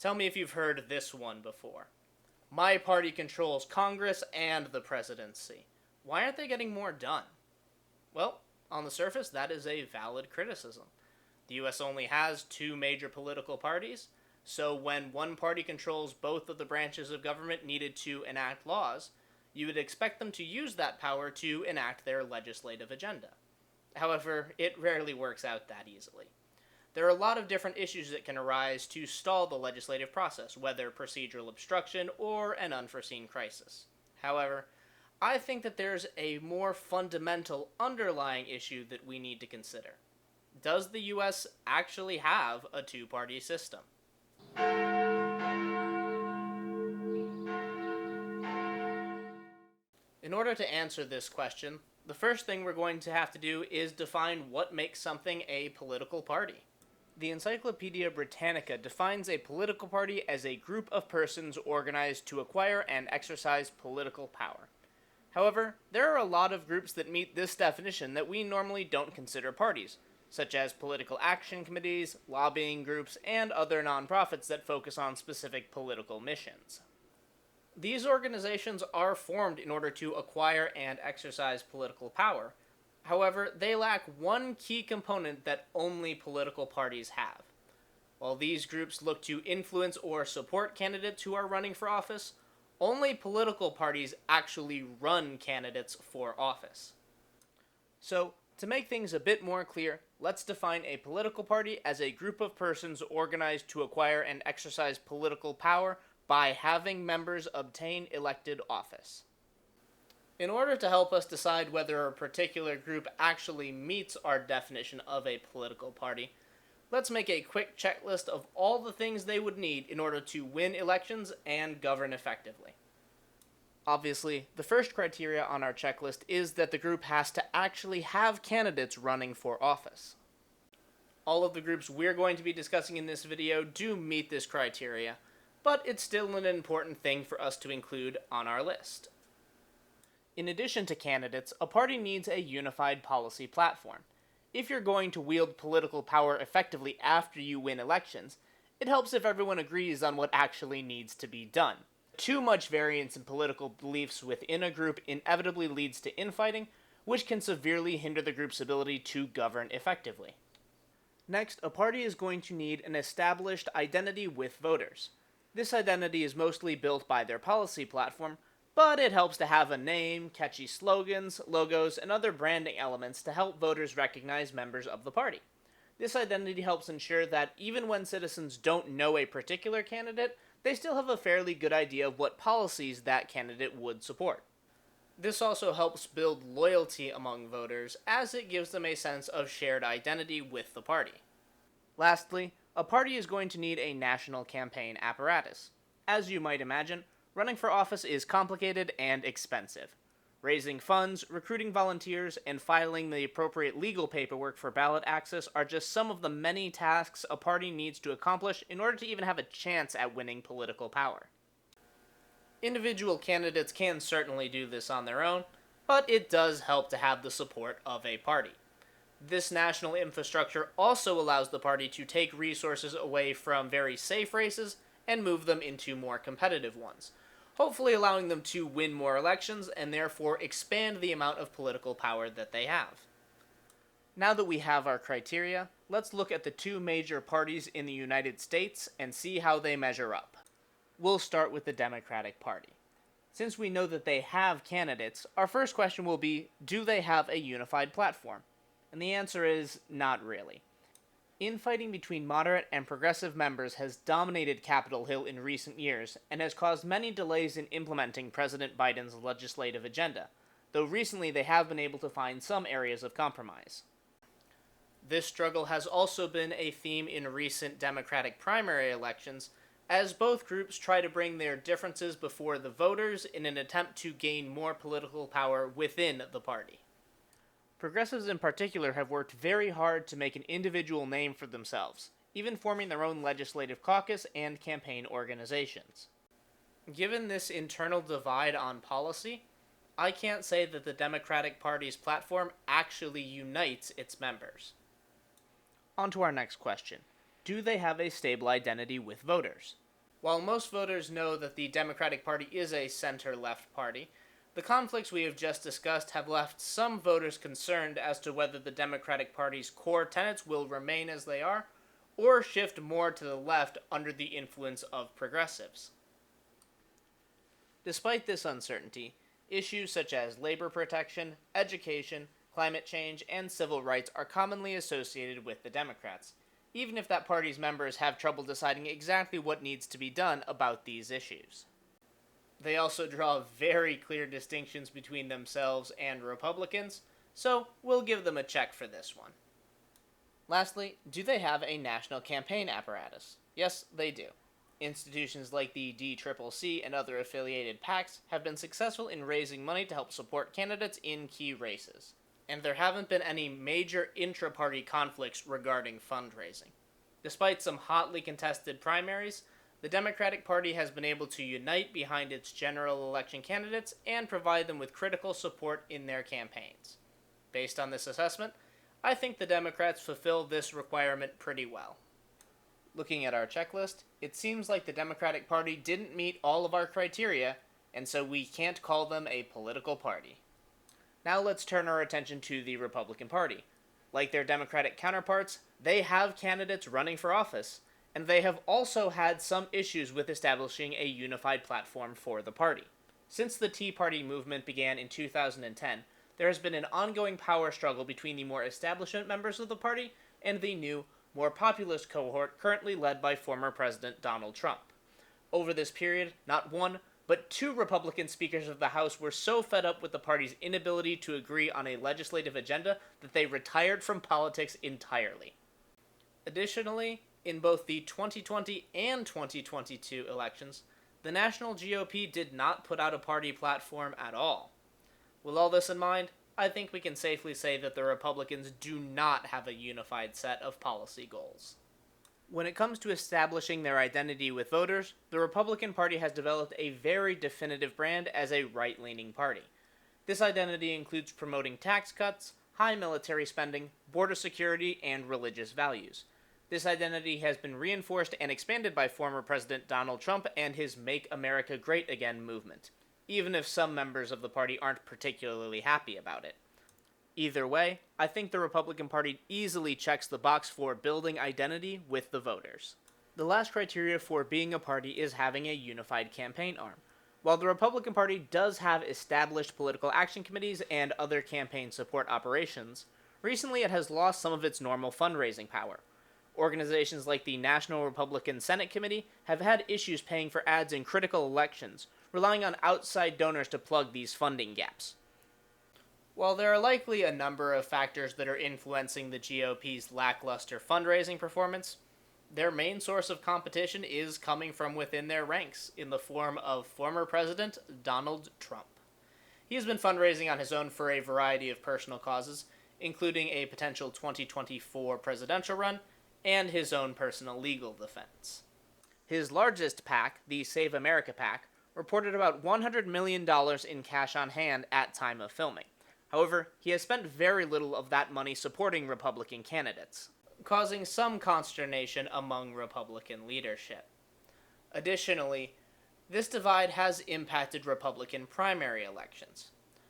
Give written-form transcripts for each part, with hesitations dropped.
Tell me if you've heard this one before. My party controls Congress and the presidency. Why aren't they getting more done? Well, on the surface, that is a valid criticism. The US only has two major political parties, so when one party controls both of the branches of government needed to enact laws, you would expect them to use that power to enact their legislative agenda. However, it rarely works out that easily. There are a lot of different issues that can arise to stall the legislative process, whether procedural obstruction or an unforeseen crisis. However, I think that there's a more fundamental underlying issue that we need to consider. Does the US actually have a two-party system? In order to answer this question, the first thing we're going to have to do is define what makes something a political party. The Encyclopedia Britannica defines a political party as a group of persons organized to acquire and exercise political power. However, there are a lot of groups that meet this definition that we normally don't consider parties, such as political action committees, lobbying groups, and other nonprofits that focus on specific political missions. These organizations are formed in order to acquire and exercise political power. However, they lack one key component that only political parties have. While these groups look to influence or support candidates who are running for office, only political parties actually run candidates for office. So, to make things a bit more clear, let's define a political party as a group of persons organized to acquire and exercise political power by having members obtain elected office. In order to help us decide whether a particular group actually meets our definition of a political party, let's make a quick checklist of all the things they would need in order to win elections and govern effectively. Obviously, the first criteria on our checklist is that the group has to actually have candidates running for office. All of the groups we're going to be discussing in this video do meet this criteria, but it's still an important thing for us to include on our list. In addition to candidates, a party needs a unified policy platform. If you're going to wield political power effectively after you win elections, it helps if everyone agrees on what actually needs to be done. Too much variance in political beliefs within a group inevitably leads to infighting, which can severely hinder the group's ability to govern effectively. Next, a party is going to need an established identity with voters. This identity is mostly built by their policy platform, but it helps to have a name, catchy slogans, logos, and other branding elements to help voters recognize members of the party. This identity helps ensure that even when citizens don't know a particular candidate, they still have a fairly good idea of what policies that candidate would support. This also helps build loyalty among voters, as it gives them a sense of shared identity with the party. Lastly, a party is going to need a national campaign apparatus. As you might imagine, running for office is complicated and expensive. Raising funds, recruiting volunteers, and filing the appropriate legal paperwork for ballot access are just some of the many tasks a party needs to accomplish in order to even have a chance at winning political power. Individual candidates can certainly do this on their own, but it does help to have the support of a party. This national infrastructure also allows the party to take resources away from very safe races and move them into more competitive ones, hopefully allowing them to win more elections and therefore expand the amount of political power that they have. Now that we have our criteria, let's look at the two major parties in the United States and see how they measure up. We'll start with the Democratic Party. Since we know that they have candidates, our first question will be, do they have a unified platform? And the answer is, not really. Infighting between moderate and progressive members has dominated Capitol Hill in recent years and has caused many delays in implementing President Biden's legislative agenda, though recently they have been able to find some areas of compromise. This struggle has also been a theme in recent Democratic primary elections, as both groups try to bring their differences before the voters in an attempt to gain more political power within the party. Progressives in particular have worked very hard to make an individual name for themselves, even forming their own legislative caucus and campaign organizations. Given this internal divide on policy, I can't say that the Democratic Party's platform actually unites its members. On to our next question. Do they have a stable identity with voters? While most voters know that the Democratic Party is a center-left party, the conflicts we have just discussed have left some voters concerned as to whether the Democratic Party's core tenets will remain as they are, or shift more to the left under the influence of progressives. Despite this uncertainty, issues such as labor protection, education, climate change, and civil rights are commonly associated with the Democrats, even if that party's members have trouble deciding exactly what needs to be done about these issues. They also draw very clear distinctions between themselves and Republicans, so we'll give them a check for this one. Lastly, do they have a national campaign apparatus? Yes, they do. Institutions like the DCCC and other affiliated PACs have been successful in raising money to help support candidates in key races, and there haven't been any major intra-party conflicts regarding fundraising. Despite some hotly contested primaries, the Democratic Party has been able to unite behind its general election candidates and provide them with critical support in their campaigns. Based on this assessment, I think the Democrats fulfill this requirement pretty well. Looking at our checklist, it seems like the Democratic Party didn't meet all of our criteria, and so we can't call them a political party. Now let's turn our attention to the Republican Party. Like their Democratic counterparts, they have candidates running for office, and they have also had some issues with establishing a unified platform for the party. Since the Tea Party movement began in 2010, there has been an ongoing power struggle between the more establishment members of the party and the new, more populist cohort currently led by former President Donald Trump. Over this period, not one, but two Republican speakers of the House were so fed up with the party's inability to agree on a legislative agenda that they retired from politics entirely. Additionally, in both the 2020 and 2022 elections, the national GOP did not put out a party platform at all. With all this in mind, I think we can safely say that the Republicans do not have a unified set of policy goals. When it comes to establishing their identity with voters, the Republican Party has developed a very definitive brand as a right-leaning party. This identity includes promoting tax cuts, high military spending, border security, and religious values. This identity has been reinforced and expanded by former President Donald Trump and his Make America Great Again movement, even if some members of the party aren't particularly happy about it. Either way, I think the Republican Party easily checks the box for building identity with the voters. The last criteria for being a party is having a unified campaign arm. While the Republican Party does have established political action committees and other campaign support operations, recently it has lost some of its normal fundraising power. Organizations like the National Republican Senate Committee have had issues paying for ads in critical elections, relying on outside donors to plug these funding gaps. While there are likely a number of factors that are influencing the GOP's lackluster fundraising performance, their main source of competition is coming from within their ranks in the form of former President Donald Trump. He has been fundraising on his own for a variety of personal causes, including a potential 2024 presidential run and his own personal legal defense. His largest PAC, the Save America PAC, reported about $100 million in cash on hand at time of filming. However, he has spent very little of that money supporting Republican candidates, causing some consternation among Republican leadership. Additionally, this divide has impacted Republican primary elections.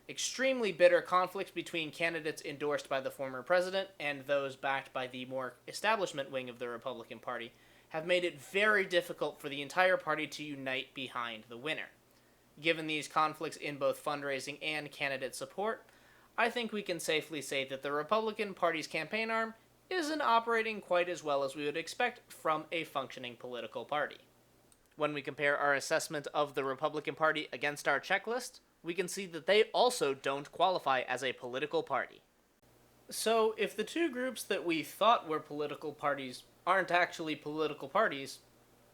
Extremely bitter conflicts between candidates endorsed by the former president and those backed by the more establishment wing of the Republican Party have made it very difficult for the entire party to unite behind the winner. Given these conflicts in both fundraising and candidate support, I think we can safely say that the Republican Party's campaign arm isn't operating quite as well as we would expect from a functioning political party. When we compare our assessment of the Republican Party against our checklist, we can see that they also don't qualify as a political party. So, if the two groups that we thought were political parties aren't actually political parties,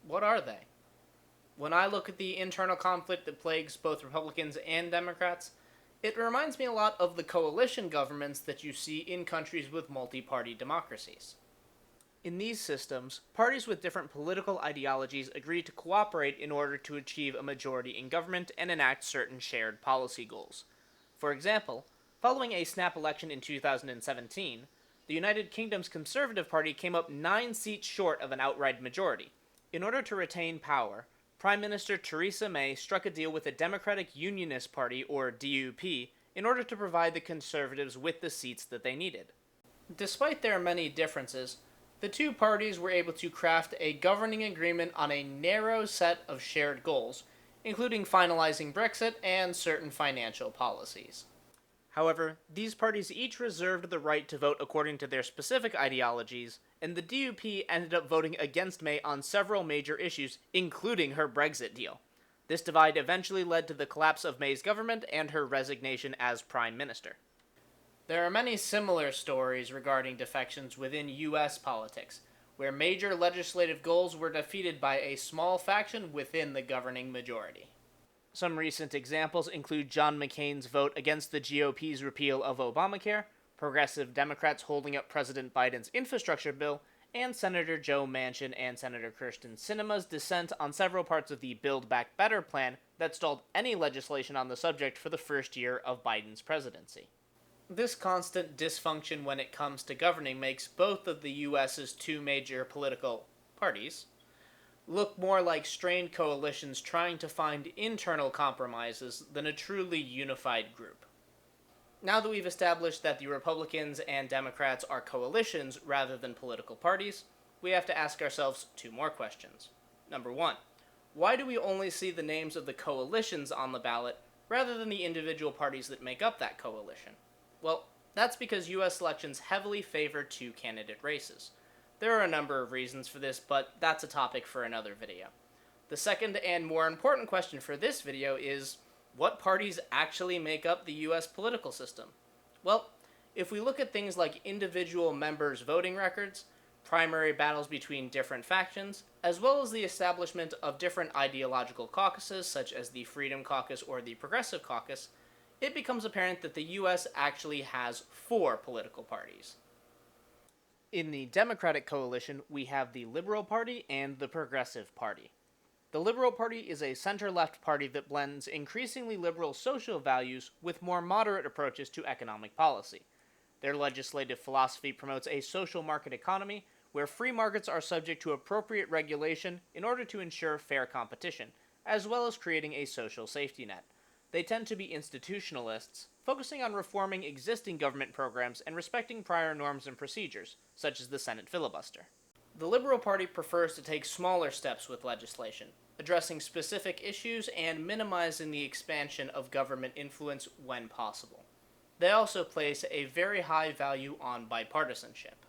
what are they? When I look at the internal conflict that plagues both Republicans and Democrats, it reminds me a lot of the coalition governments that you see in countries with multi-party democracies. In these systems, parties with different political ideologies agree to cooperate in order to achieve a majority in government and enact certain shared policy goals. For example, following a snap election in 2017, the United Kingdom's Conservative Party came up 9 seats short of an outright majority. In order to retain power, Prime Minister Theresa May struck a deal with the Democratic Unionist Party, or DUP, in order to provide the Conservatives with the seats that they needed. Despite their many differences, the two parties were able to craft a governing agreement on a narrow set of shared goals, including finalizing Brexit and certain financial policies. However, these parties each reserved the right to vote according to their specific ideologies, and the DUP ended up voting against May on several major issues, including her Brexit deal. This divide eventually led to the collapse of May's government and her resignation as Prime Minister. There are many similar stories regarding defections within U.S. politics, where major legislative goals were defeated by a small faction within the governing majority. Some recent examples include John McCain's vote against the GOP's repeal of Obamacare, progressive Democrats holding up President Biden's infrastructure bill, and Senator Joe Manchin and Senator Kyrsten Sinema's dissent on several parts of the Build Back Better plan that stalled any legislation on the subject for the first year of Biden's presidency. This constant dysfunction when it comes to governing makes both of the U.S.'s two major political parties look more like strained coalitions trying to find internal compromises than a truly unified group. Now that we've established that the Republicans and Democrats are coalitions rather than political parties, we have to ask ourselves two more questions. Number one, why do we only see the names of the coalitions on the ballot rather than the individual parties that make up that coalition? Well, that's because U.S. elections heavily favor two-candidate races. There are a number of reasons for this, but that's a topic for another video. The second and more important question for this video is, what parties actually make up the U.S. political system? Well, if we look at things like individual members' voting records, primary battles between different factions, as well as the establishment of different ideological caucuses, such as the Freedom Caucus or the Progressive Caucus, it becomes apparent that the U.S. actually has 4 political parties. In the Democratic coalition, we have the Liberal Party and the Progressive Party. The Liberal Party is a center-left party that blends increasingly liberal social values with more moderate approaches to economic policy. Their legislative philosophy promotes a social market economy where free markets are subject to appropriate regulation in order to ensure fair competition, as well as creating a social safety net. They tend to be institutionalists, focusing on reforming existing government programs and respecting prior norms and procedures, such as the Senate filibuster. The Liberal Party prefers to take smaller steps with legislation, addressing specific issues and minimizing the expansion of government influence when possible. They also place a very high value on bipartisanship.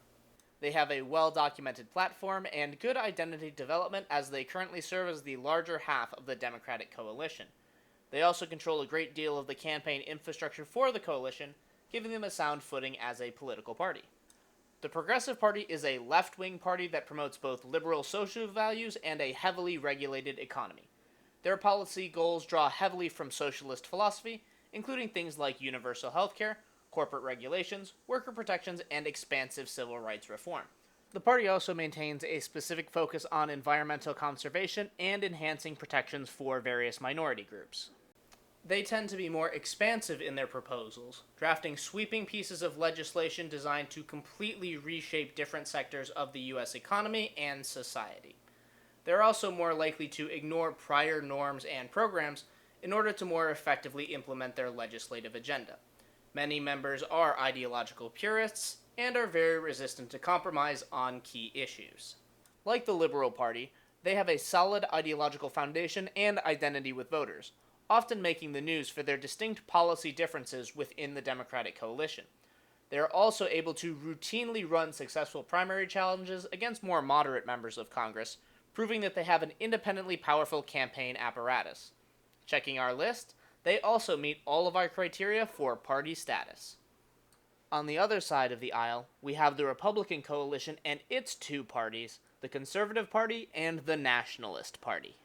They have a well-documented platform and good identity development as they currently serve as the larger half of the Democratic coalition. They also control a great deal of the campaign infrastructure for the coalition, giving them a sound footing as a political party. The Progressive Party is a left-wing party that promotes both liberal social values and a heavily regulated economy. Their policy goals draw heavily from socialist philosophy, including things like universal health care, corporate regulations, worker protections, and expansive civil rights reform. The party also maintains a specific focus on environmental conservation and enhancing protections for various minority groups. They tend to be more expansive in their proposals, drafting sweeping pieces of legislation designed to completely reshape different sectors of the U.S. economy and society. They're also more likely to ignore prior norms and programs in order to more effectively implement their legislative agenda. Many members are ideological purists and are very resistant to compromise on key issues. Like the Liberal Party, they have a solid ideological foundation and identity with voters, often making the news for their distinct policy differences within the Democratic coalition. They are also able to routinely run successful primary challenges against more moderate members of Congress, proving that they have an independently powerful campaign apparatus. Checking our list, they also meet all of our criteria for party status. On the other side of the aisle, we have the Republican coalition and its 2 parties, the Conservative Party and the Nationalist Party.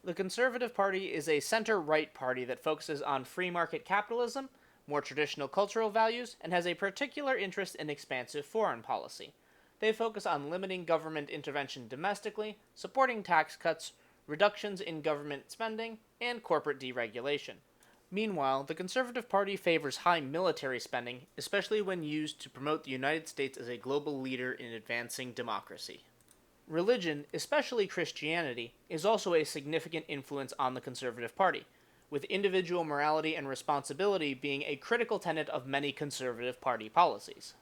The Conservative Party is a center-right party that focuses on free market capitalism, more traditional cultural values, and has a particular interest in expansive foreign policy. They focus on limiting government intervention domestically, supporting tax cuts, reductions in government spending, and corporate deregulation. Meanwhile, the Conservative Party favors high military spending, especially when used to promote the United States as a global leader in advancing democracy. Religion, especially Christianity, is also a significant influence on the Conservative Party, with individual morality and responsibility being a critical tenet of many Conservative Party policies.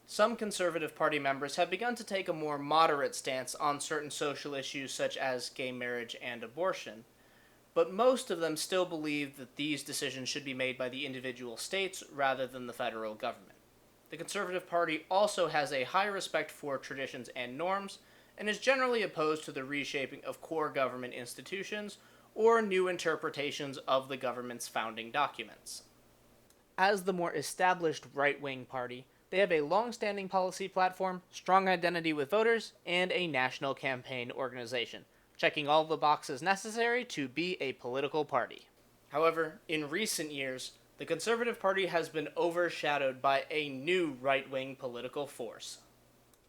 Some Conservative Party members have begun to take a more moderate stance on certain social issues such as gay marriage and abortion, but most of them still believe that these decisions should be made by the individual states rather than the federal government. The Conservative Party also has a high respect for traditions and norms, and is generally opposed to the reshaping of core government institutions or new interpretations of the government's founding documents. As the more established right-wing party, they have a long-standing policy platform, strong identity with voters, and a national campaign organization, checking all the boxes necessary to be a political party. However, in recent years, the Conservative Party has been overshadowed by a new right-wing political force.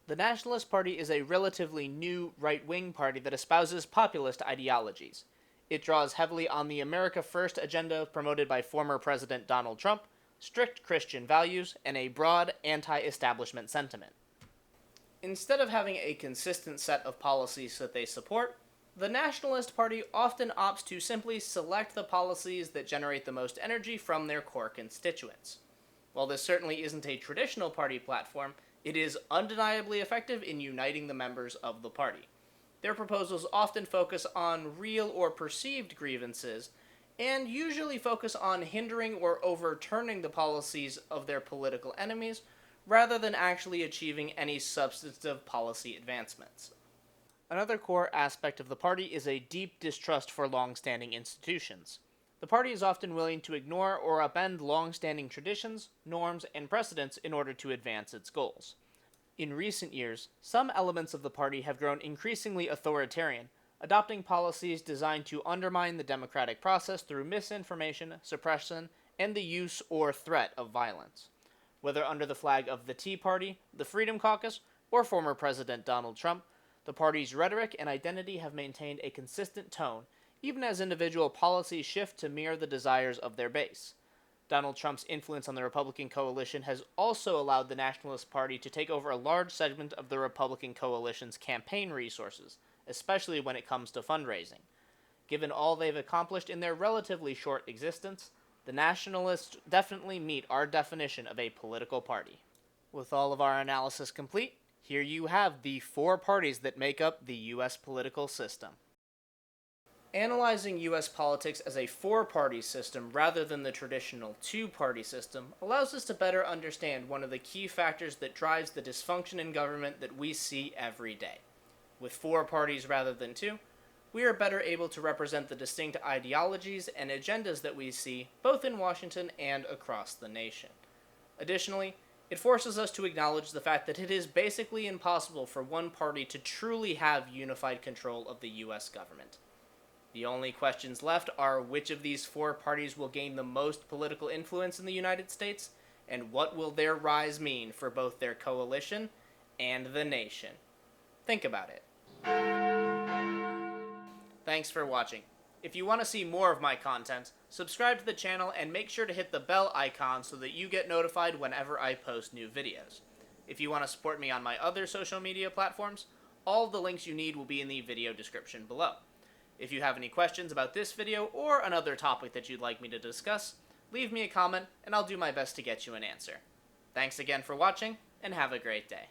The Nationalist Party is a relatively new right-wing party that espouses populist ideologies. It draws heavily on the America First agenda promoted by former President Donald Trump, strict Christian values, and a broad anti-establishment sentiment. Instead of having a consistent set of policies that they support, the Nationalist Party often opts to simply select the policies that generate the most energy from their core constituents. While this certainly isn't a traditional party platform, it is undeniably effective in uniting the members of the party. Their proposals often focus on real or perceived grievances, and usually focus on hindering or overturning the policies of their political enemies, rather than actually achieving any substantive policy advancements. Another core aspect of the party is a deep distrust for long-standing institutions. The party is often willing to ignore or upend long-standing traditions, norms, and precedents in order to advance its goals. In recent years, some elements of the party have grown increasingly authoritarian, adopting policies designed to undermine the democratic process through misinformation, suppression, and the use or threat of violence. Whether under the flag of the Tea Party, the Freedom Caucus, or former President Donald Trump, the party's rhetoric and identity have maintained a consistent tone, even as individual policies shift to mirror the desires of their base. Donald Trump's influence on the Republican coalition has also allowed the Nationalist Party to take over a large segment of the Republican coalition's campaign resources, especially when it comes to fundraising. Given all they've accomplished in their relatively short existence, the Nationalists definitely meet our definition of a political party. With all of our analysis complete, here you have the 4 parties that make up the U.S. political system. Analyzing U.S. politics as a 4-party system rather than the traditional 2-party system allows us to better understand one of the key factors that drives the dysfunction in government that we see every day. With 4 parties rather than 2, we are better able to represent the distinct ideologies and agendas that we see both in Washington and across the nation. Additionally, it forces us to acknowledge the fact that it is basically impossible for one party to truly have unified control of the U.S. government. The only questions left are which of these 4 parties will gain the most political influence in the United States, and what will their rise mean for both their coalition and the nation. Think about it. Thanks for watching. If you want to see more of my content, subscribe to the channel and make sure to hit the bell icon so that you get notified whenever I post new videos. If you want to support me on my other social media platforms, all the links you need will be in the video description below. If you have any questions about this video or another topic that you'd like me to discuss, leave me a comment and I'll do my best to get you an answer. Thanks again for watching, and have a great day.